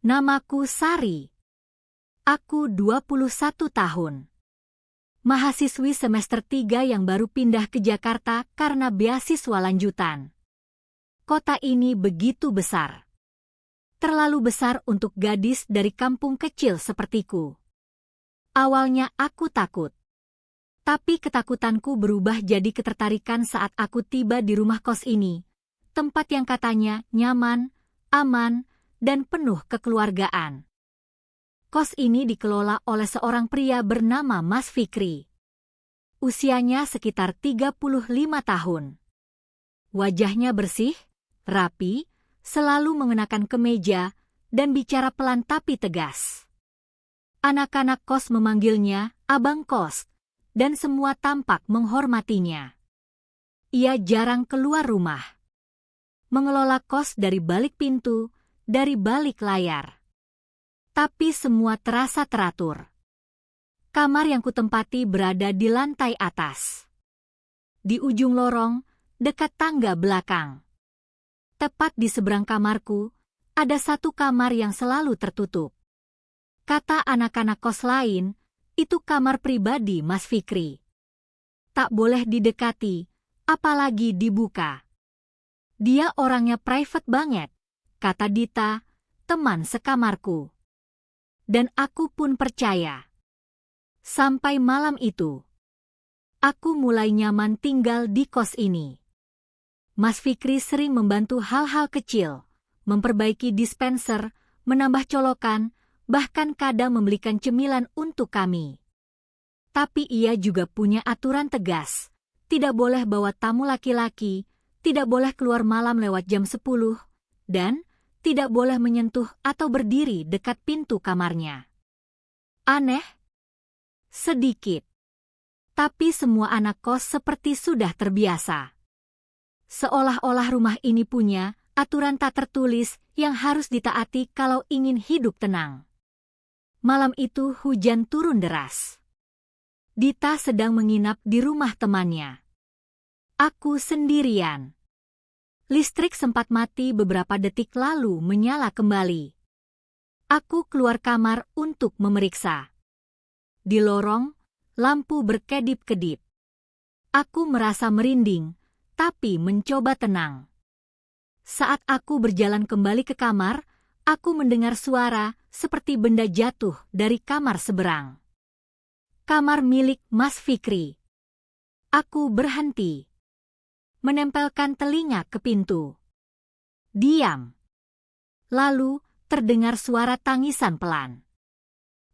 Namaku Sari. Aku 21 tahun. Mahasiswi semester 3 yang baru pindah ke Jakarta karena beasiswa lanjutan. Kota ini begitu besar. Terlalu besar untuk gadis dari kampung kecil sepertiku. Awalnya aku takut. Tapi ketakutanku berubah jadi ketertarikan saat aku tiba di rumah kos ini. Tempat yang katanya nyaman, aman, dan penuh kekeluargaan. Kos ini dikelola oleh seorang pria bernama Mas Fikri. Usianya sekitar 35 tahun. Wajahnya bersih, rapi, selalu mengenakan kemeja, dan bicara pelan tapi tegas. Anak-anak kos memanggilnya Abang Kos, dan semua tampak menghormatinya. Ia jarang keluar rumah. Mengelola kos dari balik pintu, dari balik layar. Tapi semua terasa teratur. Kamar yang kutempati berada di lantai atas. Di ujung lorong, dekat tangga belakang. Tepat di seberang kamarku, ada satu kamar yang selalu tertutup. Kata anak-anak kos lain, itu kamar pribadi Mas Fikri. Tak boleh didekati, apalagi dibuka. Dia orangnya private banget, kata Dita, teman sekamarku. Dan aku pun percaya. Sampai malam itu, aku mulai nyaman tinggal di kos ini. Mas Fikri sering membantu hal-hal kecil, memperbaiki dispenser, menambah colokan, bahkan kadang membelikan cemilan untuk kami. Tapi ia juga punya aturan tegas. Tidak boleh bawa tamu laki-laki, tidak boleh keluar malam lewat jam 10, dan tidak boleh menyentuh atau berdiri dekat pintu kamarnya. Aneh? Sedikit. Tapi semua anak kos seperti sudah terbiasa. Seolah-olah rumah ini punya aturan tak tertulis yang harus ditaati kalau ingin hidup tenang. Malam itu hujan turun deras. Dita sedang menginap di rumah temannya. Aku sendirian. Listrik sempat mati beberapa detik lalu menyala kembali. Aku keluar kamar untuk memeriksa. Di lorong, lampu berkedip-kedip. Aku merasa merinding, tapi mencoba tenang. Saat aku berjalan kembali ke kamar, aku mendengar suara seperti benda jatuh dari kamar seberang. Kamar milik Mas Fikri. Aku berhenti. Menempelkan telinga ke pintu. Diam. Lalu terdengar suara tangisan pelan.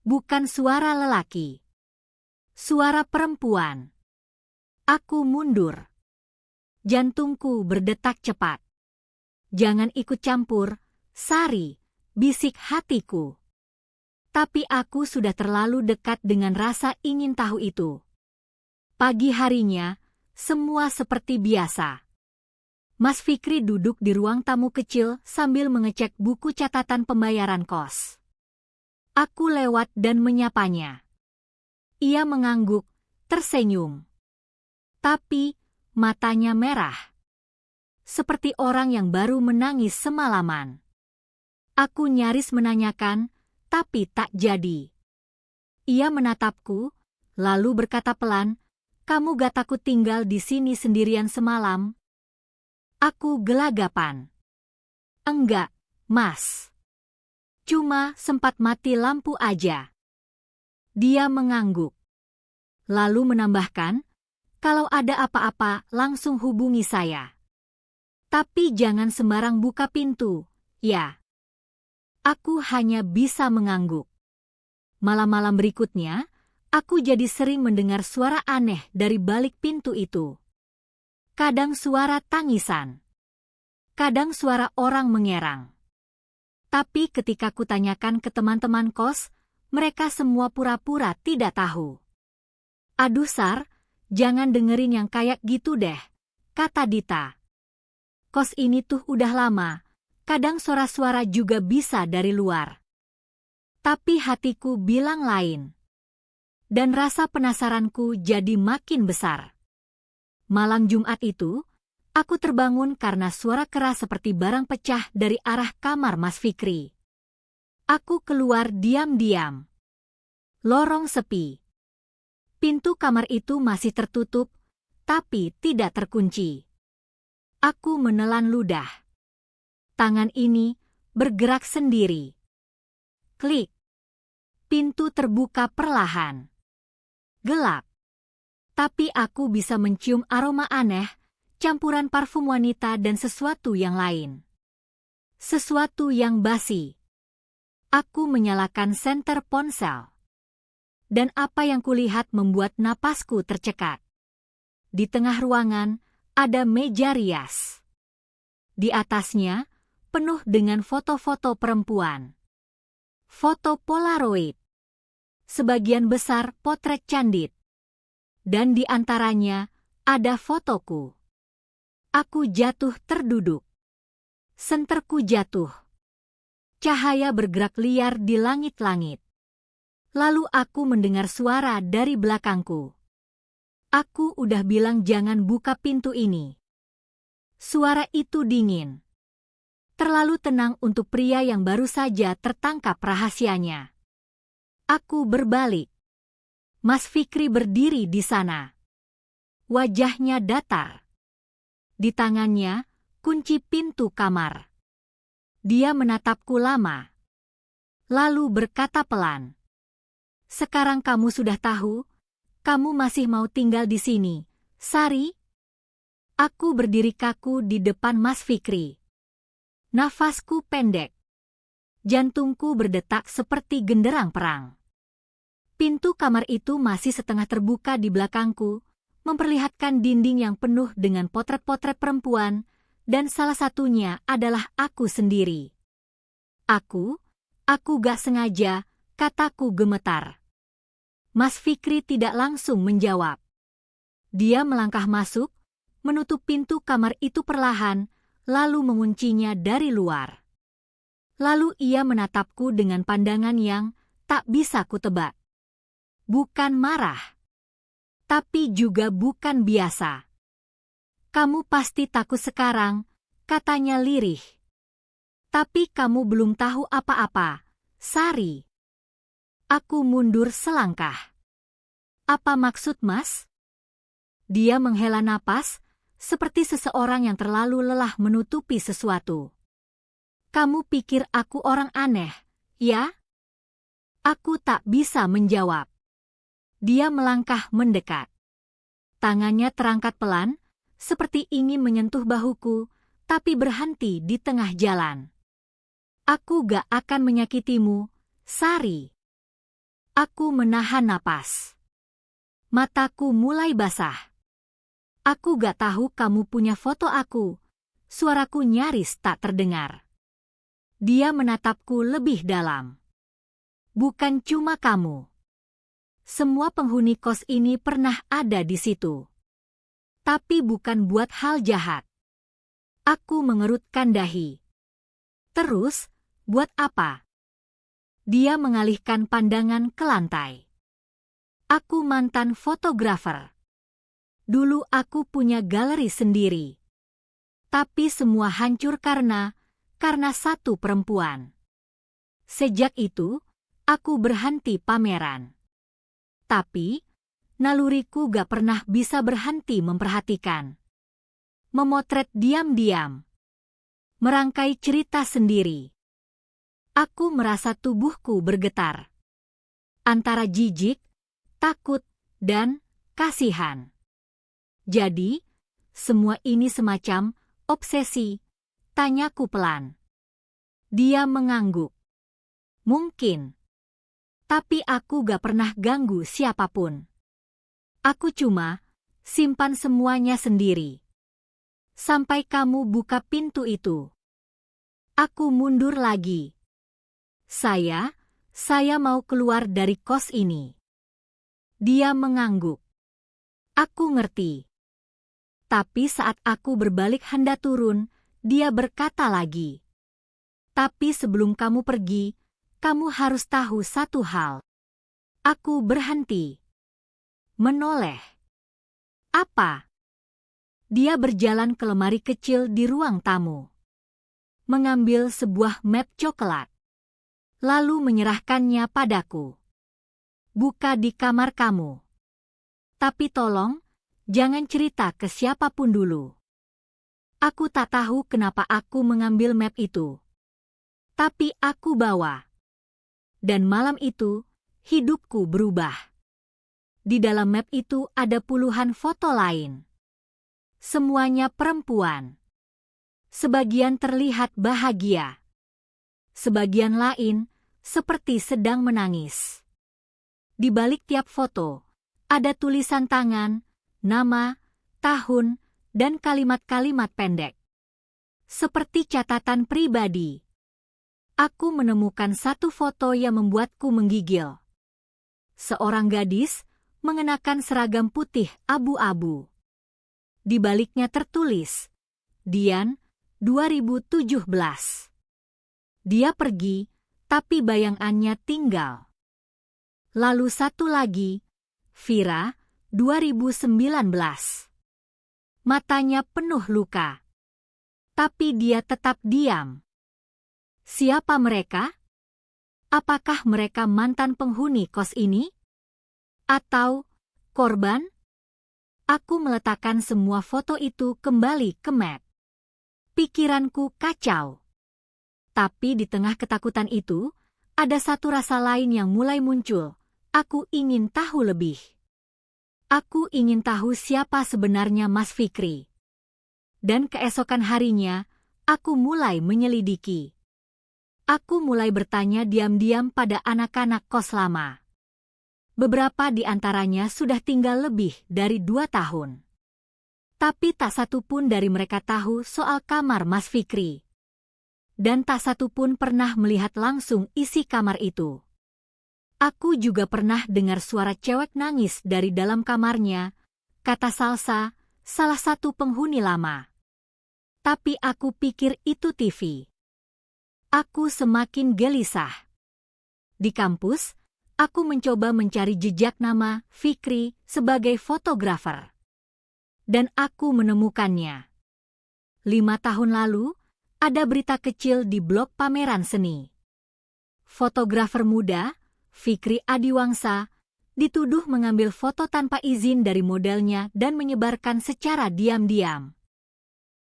Bukan suara lelaki. Suara perempuan. Aku mundur. Jantungku berdetak cepat. Jangan ikut campur, Sari, bisik hatiku. Tapi aku sudah terlalu dekat dengan rasa ingin tahu itu. Pagi harinya, semua seperti biasa. Mas Fikri duduk di ruang tamu kecil sambil mengecek buku catatan pembayaran kos. Aku lewat dan menyapanya. Ia mengangguk, tersenyum. Tapi, matanya merah. Seperti orang yang baru menangis semalaman. Aku nyaris menanyakan, tapi tak jadi. Ia menatapku, lalu berkata pelan, "Kamu gak takut tinggal di sini sendirian semalam?" Aku gelagapan. "Enggak, Mas. Cuma sempat mati lampu aja." Dia mengangguk. Lalu menambahkan, "Kalau ada apa-apa langsung hubungi saya. Tapi jangan sembarang buka pintu, ya." Aku hanya bisa mengangguk. Malam-malam berikutnya, aku jadi sering mendengar suara aneh dari balik pintu itu. Kadang suara tangisan. Kadang suara orang mengerang. Tapi ketika kutanyakan ke teman-teman kos, mereka semua pura-pura tidak tahu. "Aduh Sar, jangan dengerin yang kayak gitu deh," kata Dita. "Kos ini tuh udah lama, kadang suara-suara juga bisa dari luar." Tapi hatiku bilang lain. Dan rasa penasaranku jadi makin besar. Malam Jumat itu, aku terbangun karena suara keras seperti barang pecah dari arah kamar Mas Fikri. Aku keluar diam-diam. Lorong sepi. Pintu kamar itu masih tertutup, tapi tidak terkunci. Aku menelan ludah. Tangan ini bergerak sendiri. Klik. Pintu terbuka perlahan. Gelap. Tapi aku bisa mencium aroma aneh, campuran parfum wanita dan sesuatu yang lain. Sesuatu yang basi. Aku menyalakan senter ponsel. Dan apa yang kulihat membuat napasku tercekat. Di tengah ruangan ada meja rias. Di atasnya penuh dengan foto-foto perempuan. Foto Polaroid. Sebagian besar potret candid. Dan di antaranya ada fotoku. Aku jatuh terduduk. Senterku jatuh. Cahaya bergerak liar di langit-langit. Lalu aku mendengar suara dari belakangku. Aku udah bilang jangan buka pintu ini. Suara itu dingin. Terlalu tenang untuk pria yang baru saja tertangkap rahasianya. Aku berbalik. Mas Fikri berdiri di sana. Wajahnya datar. Di tangannya kunci pintu kamar. Dia menatapku lama. Lalu berkata pelan. Sekarang kamu sudah tahu, kamu masih mau tinggal di sini, Sari? Aku berdiri kaku di depan Mas Fikri. Nafasku pendek. Jantungku berdetak seperti genderang perang. Pintu kamar itu masih setengah terbuka di belakangku, memperlihatkan dinding yang penuh dengan potret-potret perempuan, dan salah satunya adalah aku sendiri. Aku gak sengaja, kataku gemetar. Mas Fikri tidak langsung menjawab. Dia melangkah masuk, menutup pintu kamar itu perlahan, lalu menguncinya dari luar. Lalu ia menatapku dengan pandangan yang tak bisa kutebak. Bukan marah, tapi juga bukan biasa. Kamu pasti takut sekarang, katanya lirih. Tapi kamu belum tahu apa-apa, Sari. Aku mundur selangkah. Apa maksud Mas? Dia menghela napas, seperti seseorang yang terlalu lelah menutupi sesuatu. Kamu pikir aku orang aneh, ya? Aku tak bisa menjawab. Dia melangkah mendekat. Tangannya terangkat pelan, seperti ingin menyentuh bahuku, tapi berhenti di tengah jalan. Aku gak akan menyakitimu, Sari. Aku menahan napas. Mataku mulai basah. Aku gak tahu kamu punya foto aku. Suaraku nyaris tak terdengar. Dia menatapku lebih dalam. Bukan cuma kamu. Semua penghuni kos ini pernah ada di situ. Tapi bukan buat hal jahat. Aku mengerutkan dahi. Terus, buat apa? Dia mengalihkan pandangan ke lantai. Aku mantan fotografer. Dulu aku punya galeri sendiri. Tapi semua hancur karena satu perempuan. Sejak itu, aku berhenti pameran. Tapi, naluriku gak pernah bisa berhenti memperhatikan. Memotret diam-diam. Merangkai cerita sendiri. Aku merasa tubuhku bergetar. Antara jijik, takut, dan kasihan. Jadi, semua ini semacam obsesi, tanyaku pelan. Dia mengangguk. Mungkin. Tapi aku gak pernah ganggu siapapun. Aku cuma simpan semuanya sendiri. Sampai kamu buka pintu itu. Aku mundur lagi. Saya mau keluar dari kos ini. Dia mengangguk. Aku ngerti. Tapi saat aku berbalik hendak turun, dia berkata lagi. Tapi sebelum kamu pergi, kamu harus tahu satu hal. Aku berhenti. Menoleh. Apa? Dia berjalan ke lemari kecil di ruang tamu. Mengambil sebuah map coklat. lalu menyerahkannya padaku. Buka di kamar kamu. Tapi tolong, jangan cerita ke siapapun dulu. Aku tak tahu kenapa aku mengambil map itu. Tapi aku bawa. Dan malam itu, hidupku berubah. Di dalam map itu ada puluhan foto lain. Semuanya perempuan. Sebagian terlihat bahagia. Sebagian lain seperti sedang menangis. Di balik tiap foto, ada tulisan tangan, nama, tahun, dan kalimat-kalimat pendek. Seperti catatan pribadi. Aku menemukan satu foto yang membuatku menggigil. Seorang gadis mengenakan seragam putih abu-abu. Di baliknya tertulis, Dian, 2017. Dia pergi, tapi bayangannya tinggal. Lalu satu lagi, Vira, 2019. Matanya penuh luka. Tapi dia tetap diam. Siapa mereka? Apakah mereka mantan penghuni kos ini? Atau korban? Aku meletakkan semua foto itu kembali ke map. Pikiranku kacau. Tapi di tengah ketakutan itu, ada satu rasa lain yang mulai muncul. Aku ingin tahu lebih. Aku ingin tahu siapa sebenarnya Mas Fikri. Dan keesokan harinya, aku mulai menyelidiki. Aku mulai bertanya diam-diam pada anak-anak kos lama. Beberapa di antaranya sudah tinggal lebih dari 2 tahun. Tapi tak satu pun dari mereka tahu soal kamar Mas Fikri. Dan tak satu pun pernah melihat langsung isi kamar itu. Aku juga pernah dengar suara cewek nangis dari dalam kamarnya, kata Salsa, salah satu penghuni lama. Tapi aku pikir itu TV. Aku semakin gelisah. Di kampus, aku mencoba mencari jejak nama Fikri sebagai fotografer. Dan aku menemukannya. 5 tahun lalu, ada berita kecil di blog pameran seni. Fotografer muda, Fikri Adiwangsa, dituduh mengambil foto tanpa izin dari modelnya dan menyebarkan secara diam-diam.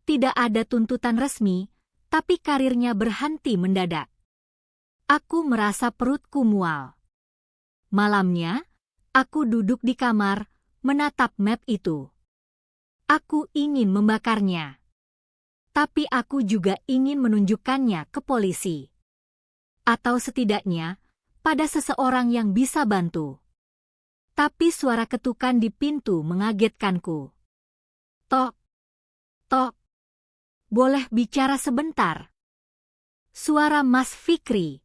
Tidak ada tuntutan resmi, tapi karirnya berhenti mendadak. Aku merasa perutku mual. Malamnya, aku duduk di kamar, menatap map itu. Aku ingin membakarnya. Tapi aku juga ingin menunjukkannya ke polisi. Atau setidaknya, pada seseorang yang bisa bantu. Tapi suara ketukan di pintu mengagetkanku. Tok, tok. Boleh bicara sebentar? Suara Mas Fikri.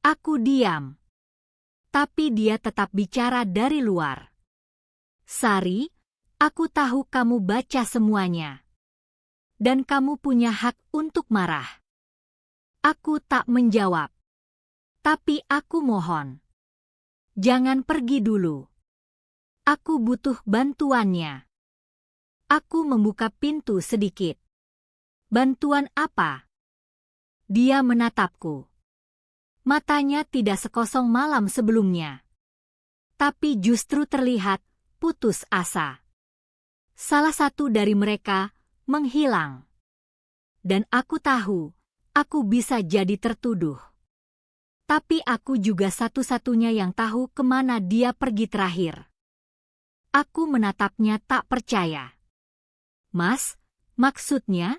Aku diam. Tapi dia tetap bicara dari luar. Sari, aku tahu kamu baca semuanya. Dan kamu punya hak untuk marah. Aku tak menjawab. Tapi aku mohon. Jangan pergi dulu. Aku butuh bantuannya. Aku membuka pintu sedikit. Bantuan apa? Dia menatapku. Matanya tidak sekosong malam sebelumnya. Tapi justru terlihat putus asa. Salah satu dari mereka menghilang. Dan aku tahu, aku bisa jadi tertuduh. Tapi aku juga satu-satunya yang tahu kemana dia pergi terakhir. Aku menatapnya tak percaya. Mas, maksudnya?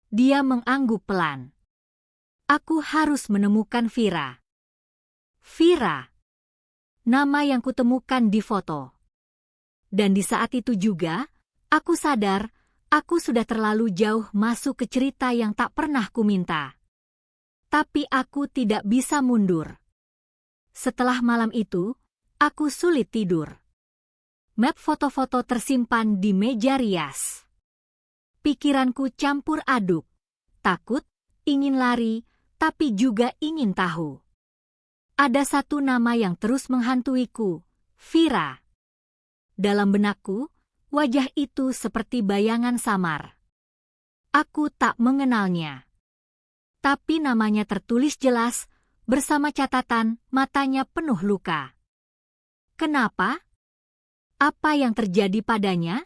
Dia mengangguk pelan. Aku harus menemukan Vira. Vira. Nama yang kutemukan di foto. Dan di saat itu juga, aku sadar, aku sudah terlalu jauh masuk ke cerita yang tak pernah kuminta. Tapi aku tidak bisa mundur. Setelah malam itu, aku sulit tidur. Map foto-foto tersimpan di meja rias. Pikiranku campur aduk, takut, ingin lari, tapi juga ingin tahu. Ada satu nama yang terus menghantuiku, Vira. Dalam benakku, wajah itu seperti bayangan samar. Aku tak mengenalnya. Tapi namanya tertulis jelas, bersama catatan matanya penuh luka. Kenapa? Apa yang terjadi padanya?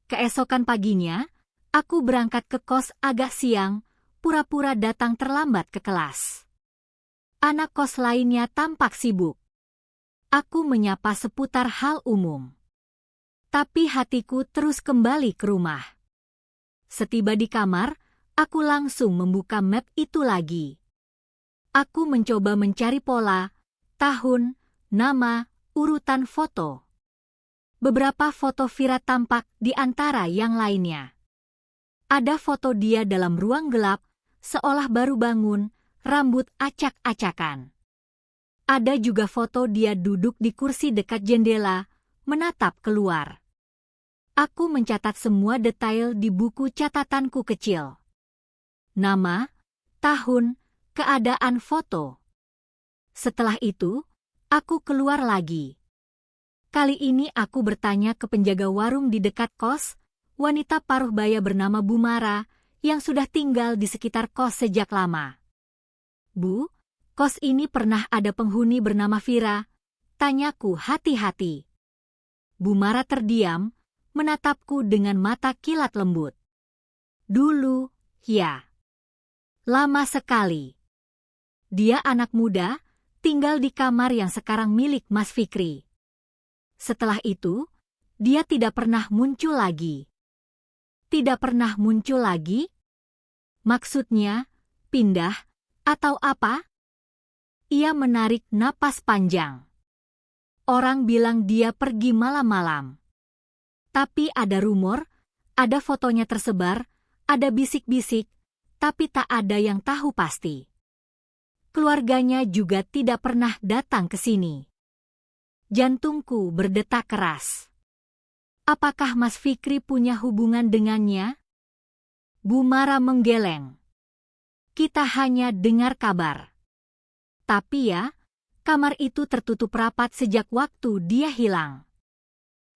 Keesokan paginya, aku berangkat ke kos agak siang, pura-pura datang terlambat ke kelas. Anak kos lainnya tampak sibuk. Aku menyapa seputar hal umum. Tapi hatiku terus kembali ke rumah. Setiba di kamar, aku langsung membuka map itu lagi. Aku mencoba mencari pola, tahun, nama, urutan foto. Beberapa foto Vira tampak di antara yang lainnya. Ada foto dia dalam ruang gelap, seolah baru bangun, rambut acak-acakan. Ada juga foto dia duduk di kursi dekat jendela, menatap keluar. Aku mencatat semua detail di buku catatanku kecil. Nama, tahun, keadaan foto. Setelah itu, aku keluar lagi. Kali ini aku bertanya ke penjaga warung di dekat kos, wanita paruh baya bernama Bu Mara, yang sudah tinggal di sekitar kos sejak lama. Bu, kos ini pernah ada penghuni bernama Vira? Tanyaku hati-hati. Bu Mara terdiam, menatapku dengan mata kilat lembut. Dulu, ya. Lama sekali. Dia anak muda, tinggal di kamar yang sekarang milik Mas Fikri. Setelah itu, dia tidak pernah muncul lagi. Tidak pernah muncul lagi? Maksudnya, pindah, atau apa? Ia menarik napas panjang. Orang bilang dia pergi malam-malam. Tapi ada rumor, ada fotonya tersebar, ada bisik-bisik, tapi tak ada yang tahu pasti. Keluarganya juga tidak pernah datang ke sini. Jantungku berdetak keras. Apakah Mas Fikri punya hubungan dengannya? Bu Mara menggeleng. Kita hanya dengar kabar. Tapi ya, kamar itu tertutup rapat sejak waktu dia hilang.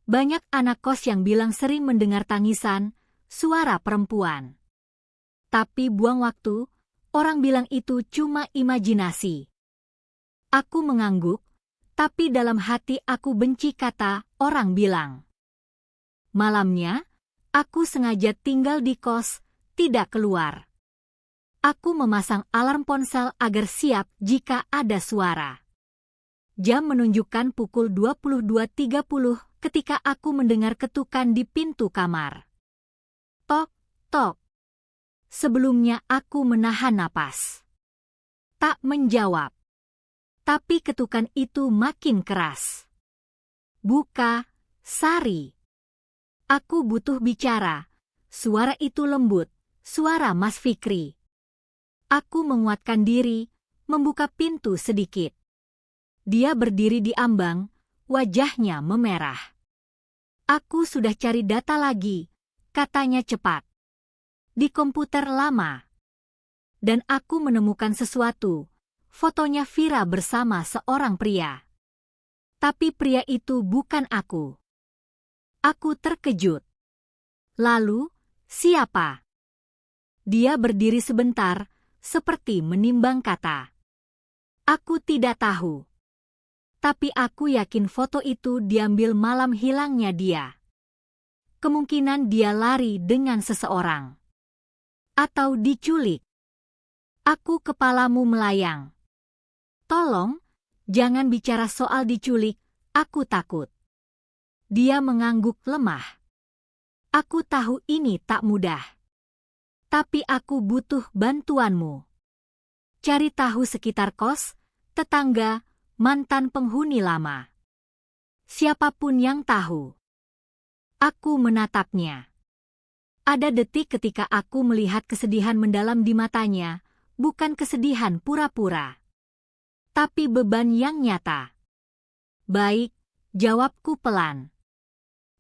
Banyak anak kos yang bilang sering mendengar tangisan, suara perempuan. Tapi buang waktu, orang bilang itu cuma imajinasi. Aku mengangguk, tapi dalam hati aku benci kata orang bilang. Malamnya, aku sengaja tinggal di kos, tidak keluar. Aku memasang alarm ponsel agar siap jika ada suara. Jam menunjukkan pukul 22.30 ketika aku mendengar ketukan di pintu kamar. Tok, tok. Sebelumnya aku menahan napas. Tak menjawab. Tapi ketukan itu makin keras. Buka, Sari. Aku butuh bicara. Suara itu lembut, suara Mas Fikri. Aku menguatkan diri, membuka pintu sedikit. Dia berdiri di ambang, wajahnya memerah. Aku sudah cari data lagi, katanya cepat. Di komputer lama. Dan aku menemukan sesuatu. Fotonya Vira bersama seorang pria. Tapi pria itu bukan aku. Aku terkejut. Lalu, siapa? Dia berdiri sebentar, seperti menimbang kata. Aku tidak tahu. Tapi aku yakin foto itu diambil malam hilangnya dia. Kemungkinan dia lari dengan seseorang. Atau diculik. Aku kepalamu melayang. Tolong, jangan bicara soal diculik, aku takut. Dia mengangguk lemah. Aku tahu ini tak mudah. Tapi aku butuh bantuanmu. Cari tahu sekitar kos, tetangga, mantan penghuni lama. Siapapun yang tahu. Aku menatapnya. Ada detik ketika aku melihat kesedihan mendalam di matanya, bukan kesedihan pura-pura. Tapi beban yang nyata. Baik, jawabku pelan.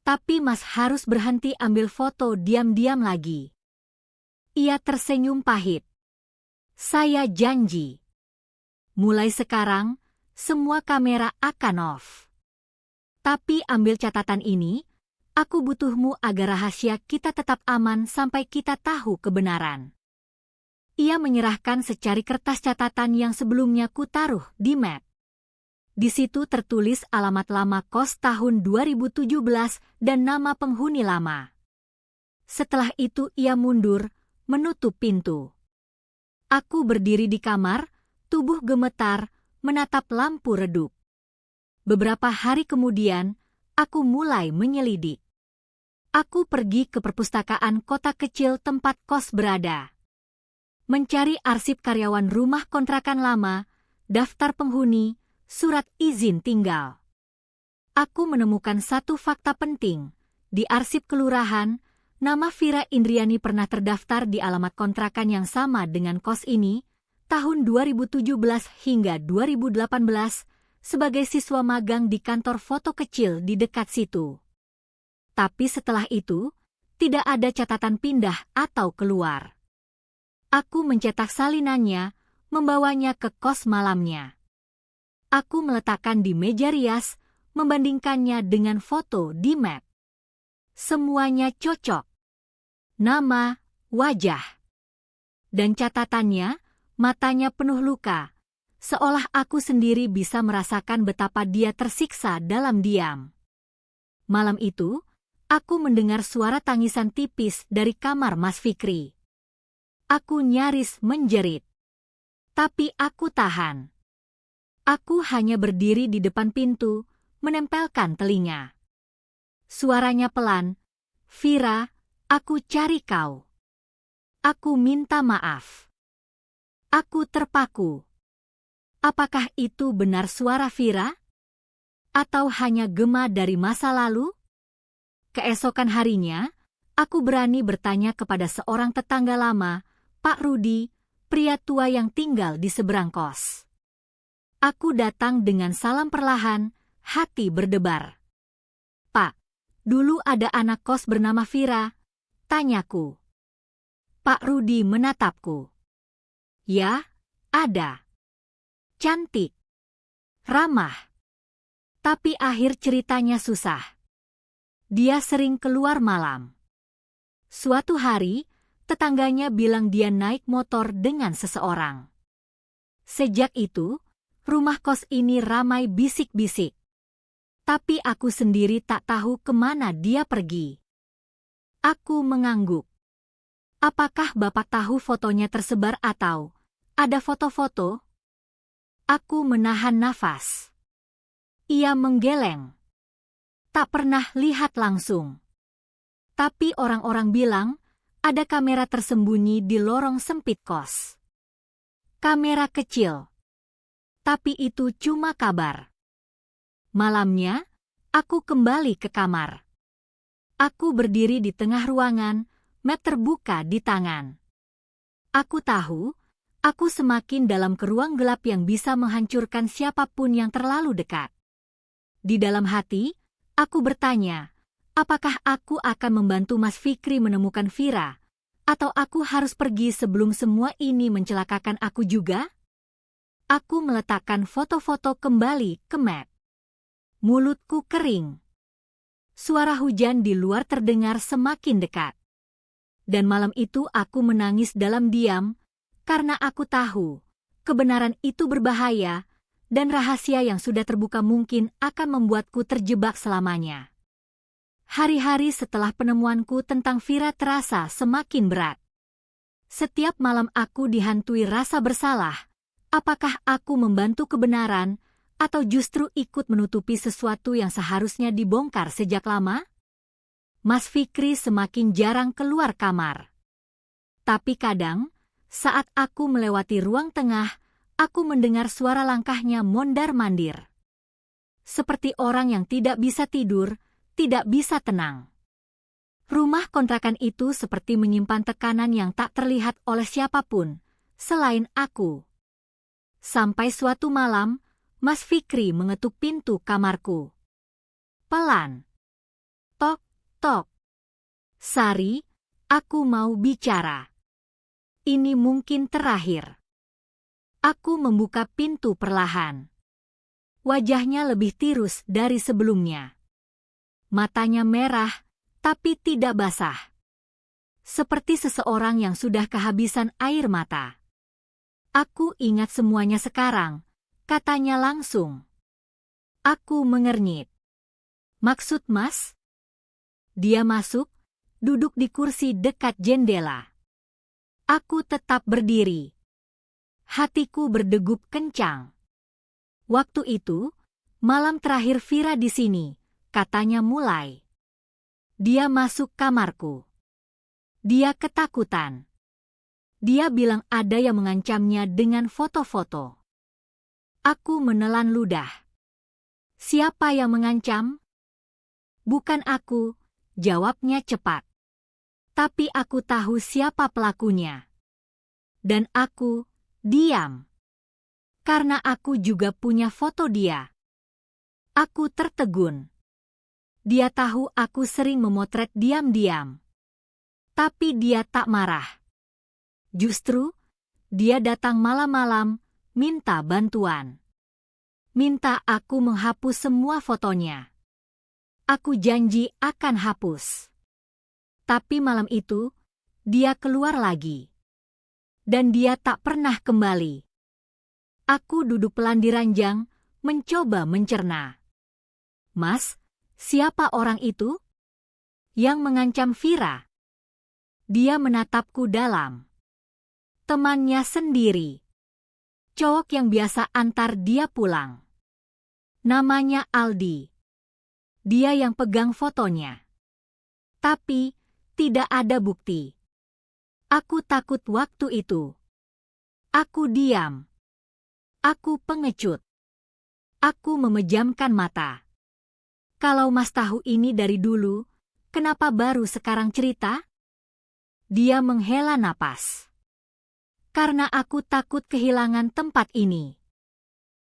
Tapi Mas harus berhenti ambil foto diam-diam lagi. Ia tersenyum pahit. Saya janji. Mulai sekarang, semua kamera akan off. Tapi ambil catatan ini, aku butuhmu agar rahasia kita tetap aman sampai kita tahu kebenaran. ia menyerahkan secari kertas catatan yang sebelumnya kutaruh di mat. Di situ tertulis alamat lama kos tahun 2017 dan nama penghuni lama. Setelah itu ia mundur, menutup pintu. Aku berdiri di kamar, tubuh gemetar, menatap lampu redup. Beberapa hari kemudian, aku mulai menyelidik. Aku pergi ke perpustakaan kota kecil tempat kos berada. Mencari arsip karyawan rumah kontrakan lama, daftar penghuni, surat izin tinggal. Aku menemukan satu fakta penting. Di arsip kelurahan, nama Vira Indriani pernah terdaftar di alamat kontrakan yang sama dengan kos ini, tahun 2017 hingga 2018, sebagai siswa magang di kantor foto kecil di dekat situ. Tapi setelah itu, tidak ada catatan pindah atau keluar. Aku mencetak salinannya, membawanya ke kos malamnya. Aku meletakkan di meja rias, membandingkannya dengan foto di map. Semuanya cocok. Nama, wajah. Dan catatannya, matanya penuh luka, seolah aku sendiri bisa merasakan betapa dia tersiksa dalam diam. Malam itu, aku mendengar suara tangisan tipis dari kamar Mas Fikri. Aku nyaris menjerit. Tapi aku tahan. Aku hanya berdiri di depan pintu, menempelkan telinga. Suaranya pelan, "Vira, aku cari kau. Aku minta maaf." Aku terpaku. Apakah itu benar suara Vira? Atau hanya gema dari masa lalu? Keesokan harinya, aku berani bertanya kepada seorang tetangga lama, Pak Rudi, pria tua yang tinggal di seberang kos. Aku datang dengan salam perlahan, hati berdebar. "Pak, dulu ada anak kos bernama Vira," tanyaku. Pak Rudi menatapku. "Ya, ada. Cantik. Ramah. Tapi akhir ceritanya susah. Dia sering keluar malam. Suatu hari, tetangganya bilang dia naik motor dengan seseorang. Sejak itu, rumah kos ini ramai bisik-bisik. Tapi aku sendiri tak tahu kemana dia pergi." Aku mengangguk. "Apakah Bapak tahu fotonya tersebar atau ada foto-foto?" Aku menahan nafas. Ia menggeleng. "Tak pernah lihat langsung. Tapi orang-orang bilang ada kamera tersembunyi di lorong sempit kos. Kamera kecil. Tapi itu cuma kabar." Malamnya, aku kembali ke kamar. Aku berdiri di tengah ruangan, map terbuka di tangan. Aku tahu, aku semakin dalam ke ruang gelap yang bisa menghancurkan siapapun yang terlalu dekat. Di dalam hati, aku bertanya, apakah aku akan membantu Mas Fikri menemukan Vira, atau aku harus pergi sebelum semua ini mencelakakan aku juga? Aku meletakkan foto-foto kembali ke map. Mulutku kering. Suara hujan di luar terdengar semakin dekat. Dan malam itu aku menangis dalam diam, karena aku tahu, kebenaran itu berbahaya, dan rahasia yang sudah terbuka mungkin akan membuatku terjebak selamanya. Hari-hari setelah penemuanku tentang Vira terasa semakin berat. Setiap malam aku dihantui rasa bersalah. Apakah aku membantu kebenaran, atau justru ikut menutupi sesuatu yang seharusnya dibongkar sejak lama? Mas Fikri semakin jarang keluar kamar. Tapi kadang, saat aku melewati ruang tengah, aku mendengar suara langkahnya mondar-mandir. Seperti orang yang tidak bisa tidur, tidak bisa tenang. Rumah kontrakan itu seperti menyimpan tekanan yang tak terlihat oleh siapapun, selain aku. Sampai suatu malam, Mas Fikri mengetuk pintu kamarku. Pelan. Tok, tok. "Sari, aku mau bicara. Ini mungkin terakhir." Aku membuka pintu perlahan. Wajahnya lebih tirus dari sebelumnya. Matanya merah, tapi tidak basah. seperti seseorang yang sudah kehabisan air mata. Aku ingat semuanya sekarang, katanya langsung. Aku mengernyit. Maksud Mas? Dia masuk, duduk di kursi dekat jendela. Aku tetap berdiri. Hatiku berdegup kencang. Waktu itu, malam terakhir Vira di sini, katanya mulai. Dia masuk kamarku. Dia ketakutan. Dia bilang ada yang mengancamnya dengan foto-foto. Aku menelan ludah. Siapa yang mengancam? Bukan aku, jawabnya cepat. Tapi aku tahu siapa pelakunya. Dan aku diam. Karena aku juga punya foto dia. Aku tertegun. Dia tahu aku sering memotret diam-diam. Tapi dia tak marah. Justru, dia datang malam-malam, minta bantuan. Minta aku menghapus semua fotonya. Aku janji akan hapus. Tapi malam itu, dia keluar lagi. Dan dia tak pernah kembali. Aku duduk pelan di ranjang, mencoba mencerna. Mas, siapa orang itu? Yang mengancam Vira. Dia menatapku dalam. Temannya sendiri. Cowok yang biasa antar dia pulang. Namanya Aldi. Dia yang pegang fotonya. Tapi, tidak ada bukti. Aku takut waktu itu. Aku diam. Aku pengecut. Aku memejamkan mata. Kalau Mas tahu ini dari dulu, kenapa baru sekarang cerita? Dia menghela napas. Karena aku takut kehilangan tempat ini.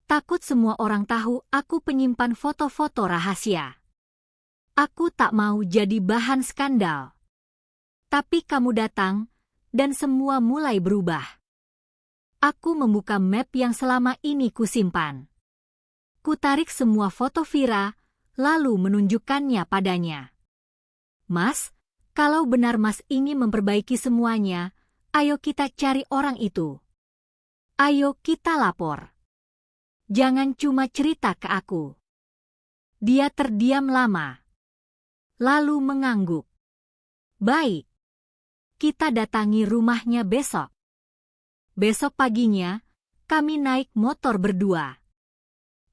Takut semua orang tahu aku penyimpan foto-foto rahasia. Aku tak mau jadi bahan skandal. Tapi kamu datang, dan semua mulai berubah. Aku membuka map yang selama ini kusimpan. Kutarik semua foto Vira, lalu menunjukkannya padanya. Mas, kalau benar Mas ingin memperbaiki semuanya, ayo kita cari orang itu. Ayo kita lapor. Jangan cuma cerita ke aku. Dia terdiam lama. Lalu mengangguk. Baik. Kita datangi rumahnya besok. Besok paginya, kami naik motor berdua.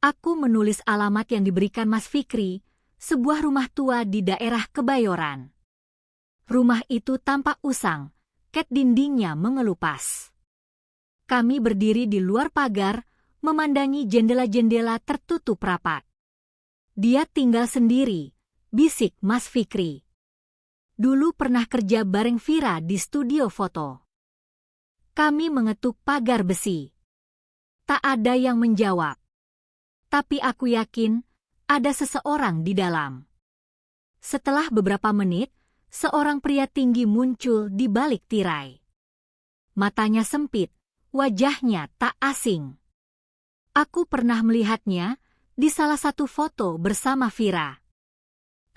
Aku menulis alamat yang diberikan Mas Fikri, sebuah rumah tua di daerah Kebayoran. Rumah itu tampak usang, cat dindingnya mengelupas. Kami berdiri di luar pagar, memandangi jendela-jendela tertutup rapat. Dia tinggal sendiri, bisik Mas Fikri. Dulu pernah kerja bareng Vira di studio foto. Kami mengetuk pagar besi. Tak ada yang menjawab. Tapi aku yakin ada seseorang di dalam. Setelah beberapa menit, seorang pria tinggi muncul di balik tirai. Matanya sempit, wajahnya tak asing. Aku pernah melihatnya di salah satu foto bersama Vira.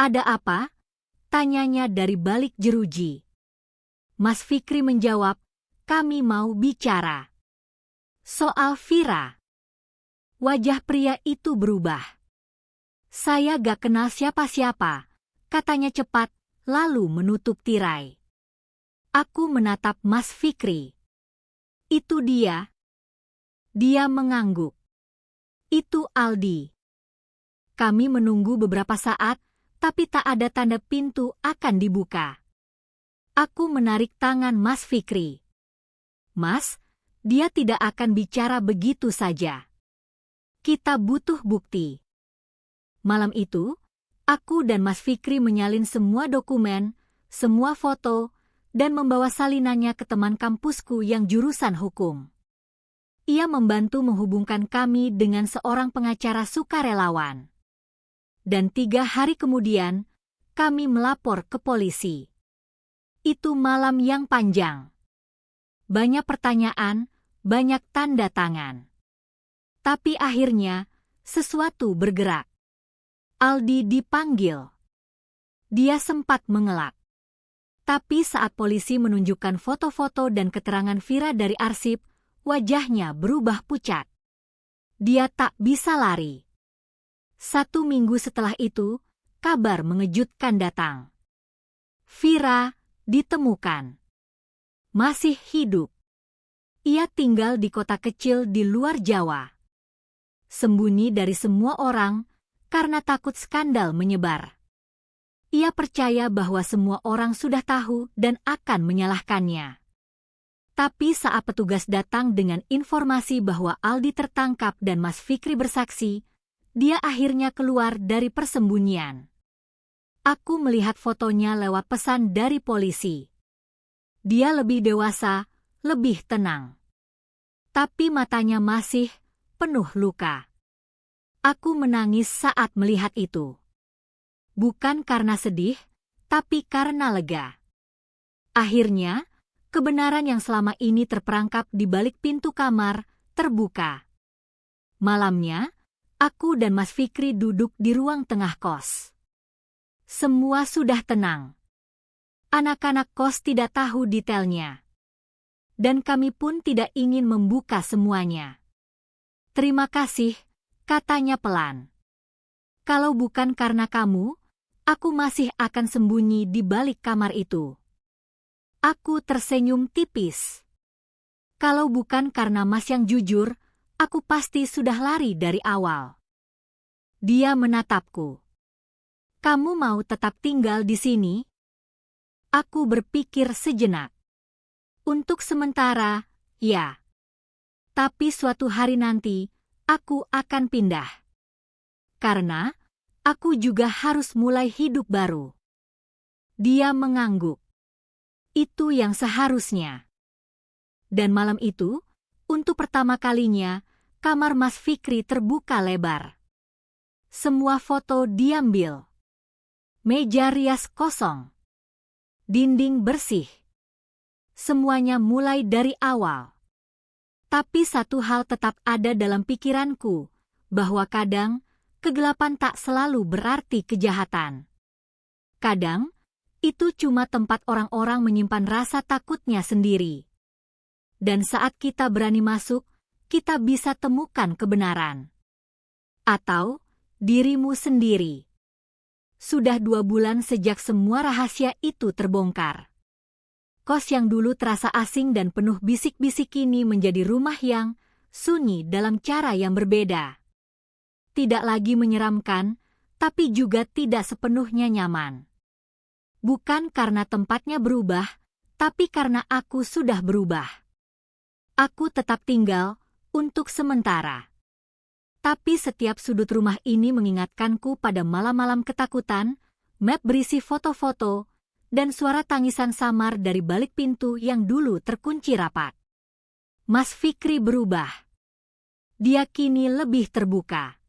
Ada apa? Tanyanya dari balik jeruji. Mas Fikri menjawab, kami mau bicara. Soal Vira. Wajah pria itu berubah. Saya gak kenal siapa-siapa, katanya cepat, lalu menutup tirai. Aku menatap Mas Fikri. Itu dia. Dia mengangguk. Itu Aldi. Kami menunggu beberapa saat, tapi tak ada tanda pintu akan dibuka. Aku menarik tangan Mas Fikri. Mas, dia tidak akan bicara begitu saja. Kita butuh bukti. Malam itu, aku dan Mas Fikri menyalin semua dokumen, semua foto, dan membawa salinannya ke teman kampusku yang jurusan hukum. Ia membantu menghubungkan kami dengan seorang pengacara sukarelawan. Dan 3 hari kemudian, kami melapor ke polisi. Itu malam yang panjang. Banyak pertanyaan, banyak tanda tangan. Tapi akhirnya, sesuatu bergerak. Aldi dipanggil. Dia sempat mengelak. Tapi saat polisi menunjukkan foto-foto dan keterangan Vira dari arsip, wajahnya berubah pucat. Dia tak bisa lari. 1 minggu setelah itu, kabar mengejutkan datang. Vira ditemukan. Masih hidup. Ia tinggal di kota kecil di luar Jawa. Sembunyi dari semua orang karena takut skandal menyebar. Ia percaya bahwa semua orang sudah tahu dan akan menyalahkannya. Tapi saat petugas datang dengan informasi bahwa Aldi tertangkap dan Mas Fikri bersaksi, dia akhirnya keluar dari persembunyian. Aku melihat fotonya lewat pesan dari polisi. Dia lebih dewasa, lebih tenang. Tapi matanya masih penuh luka. Aku menangis saat melihat itu. Bukan karena sedih, tapi karena lega. Akhirnya, kebenaran yang selama ini terperangkap di balik pintu kamar terbuka. Malamnya, aku dan Mas Fikri duduk di ruang tengah kos. Semua sudah tenang. Anak-anak kos tidak tahu detailnya. Dan kami pun tidak ingin membuka semuanya. "Terima kasih," katanya pelan. "Kalau bukan karena kamu, aku masih akan sembunyi di balik kamar itu." Aku tersenyum tipis. "Kalau bukan karena Mas yang jujur, aku pasti sudah lari dari awal." Dia menatapku. "Kamu mau tetap tinggal di sini?" Aku berpikir sejenak. Untuk sementara, ya. Tapi suatu hari nanti, aku akan pindah. Karena aku juga harus mulai hidup baru. Dia mengangguk. Itu yang seharusnya. Dan malam itu, untuk pertama kalinya, kamar Mas Fikri terbuka lebar. Semua foto diambil. Meja rias kosong. Dinding bersih. Semuanya mulai dari awal. Tapi satu hal tetap ada dalam pikiranku, bahwa kadang kegelapan tak selalu berarti kejahatan. Kadang, itu cuma tempat orang-orang menyimpan rasa takutnya sendiri. Dan saat kita berani masuk, kita bisa temukan kebenaran. Atau dirimu sendiri. Sudah 2 bulan sejak semua rahasia itu terbongkar. Kos yang dulu terasa asing dan penuh bisik-bisik kini menjadi rumah yang sunyi dalam cara yang berbeda. Tidak lagi menyeramkan, tapi juga tidak sepenuhnya nyaman. Bukan karena tempatnya berubah, tapi karena aku sudah berubah. Aku tetap tinggal untuk sementara. Tapi setiap sudut rumah ini mengingatkanku pada malam-malam ketakutan, map berisi foto-foto, dan suara tangisan samar dari balik pintu yang dulu terkunci rapat. Mas Fikri berubah. Dia kini lebih terbuka.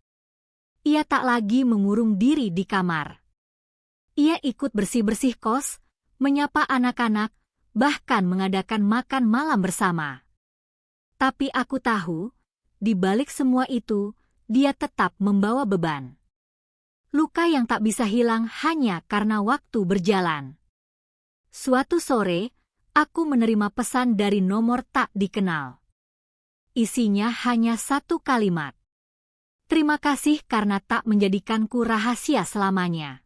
Ia tak lagi mengurung diri di kamar. Ia ikut bersih-bersih kos, menyapa anak-anak, bahkan mengadakan makan malam bersama. Tapi aku tahu, di balik semua itu, dia tetap membawa beban. Luka yang tak bisa hilang hanya karena waktu berjalan. Suatu sore, aku menerima pesan dari nomor tak dikenal. Isinya hanya 1 kalimat. "Terima kasih karena tak menjadikanku rahasia selamanya."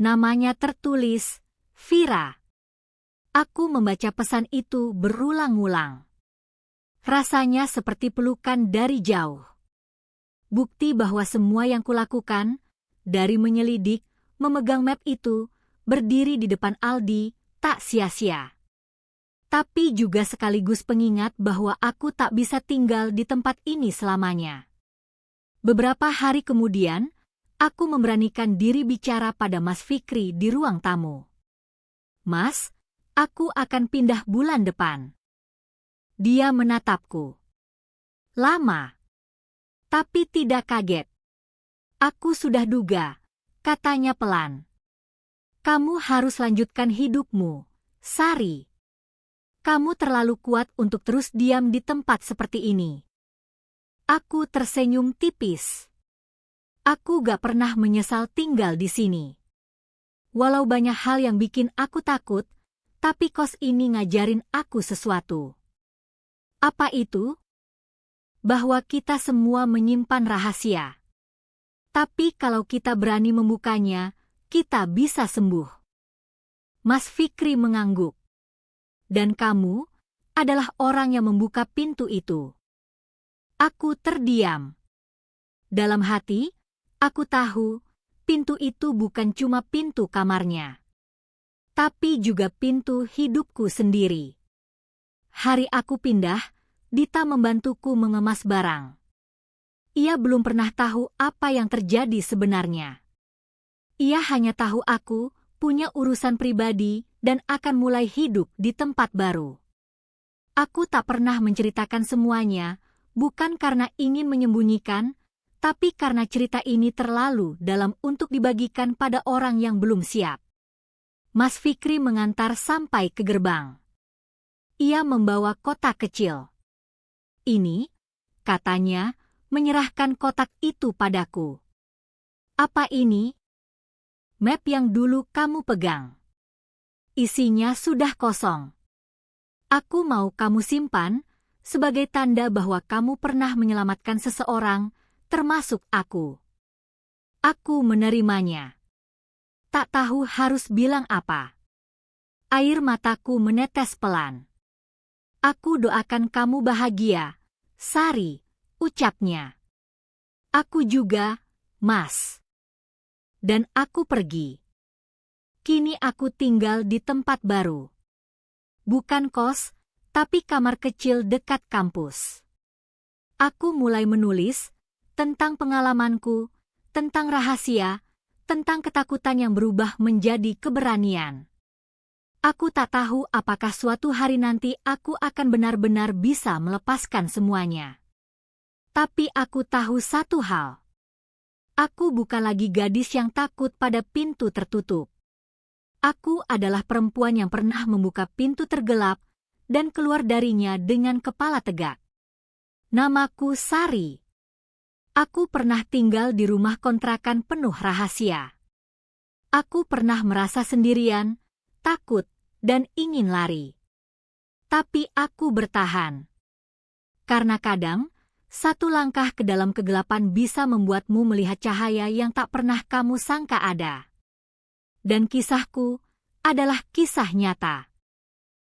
Namanya tertulis, Vira. Aku membaca pesan itu berulang-ulang. Rasanya seperti pelukan dari jauh. Bukti bahwa semua yang kulakukan, dari menyelidik, memegang map itu, berdiri di depan Aldi, tak sia-sia. Tapi juga sekaligus pengingat bahwa aku tak bisa tinggal di tempat ini selamanya. Beberapa hari kemudian, aku memberanikan diri bicara pada Mas Fikri di ruang tamu. "Mas, aku akan pindah bulan depan." Dia menatapku. Lama. Tapi tidak kaget. "Aku sudah duga," katanya pelan. "Kamu harus lanjutkan hidupmu, Sari. Kamu terlalu kuat untuk terus diam di tempat seperti ini." Aku tersenyum tipis. Aku gak pernah menyesal tinggal di sini. Walau banyak hal yang bikin aku takut, tapi kos ini ngajarin aku sesuatu. Apa itu? Bahwa kita semua menyimpan rahasia. Tapi kalau kita berani membukanya, kita bisa sembuh. Mas Fikri mengangguk. Dan kamu adalah orang yang membuka pintu itu. Aku terdiam. Dalam hati, aku tahu pintu itu bukan cuma pintu kamarnya, tapi juga pintu hidupku sendiri. Hari aku pindah, Dita membantuku mengemas barang. Ia belum pernah tahu apa yang terjadi sebenarnya. Ia hanya tahu aku punya urusan pribadi dan akan mulai hidup di tempat baru. Aku tak pernah menceritakan semuanya, bukan karena ingin menyembunyikan, tapi karena cerita ini terlalu dalam untuk dibagikan pada orang yang belum siap. Mas Fikri mengantar sampai ke gerbang. Ia membawa kotak kecil. Ini, katanya, menyerahkan kotak itu padaku. Apa ini? Map yang dulu kamu pegang. Isinya sudah kosong. Aku mau kamu simpan sebagai tanda bahwa kamu pernah menyelamatkan seseorang, termasuk aku. Aku menerimanya. Tak tahu harus bilang apa. Air mataku menetes pelan. Aku doakan kamu bahagia, Sari, ucapnya. Aku juga, Mas. Dan aku pergi. Kini aku tinggal di tempat baru. Bukan kos, tapi kamar kecil dekat kampus. Aku mulai menulis tentang pengalamanku, tentang rahasia, tentang ketakutan yang berubah menjadi keberanian. Aku tak tahu apakah suatu hari nanti aku akan benar-benar bisa melepaskan semuanya. Tapi aku tahu satu hal. Aku bukan lagi gadis yang takut pada pintu tertutup. Aku adalah perempuan yang pernah membuka pintu tergelap dan keluar darinya dengan kepala tegak. Namaku Sari. Aku pernah tinggal di rumah kontrakan penuh rahasia. Aku pernah merasa sendirian, takut, dan ingin lari. Tapi aku bertahan. Karena kadang, satu langkah ke dalam kegelapan bisa membuatmu melihat cahaya yang tak pernah kamu sangka ada. Dan kisahku adalah kisah nyata.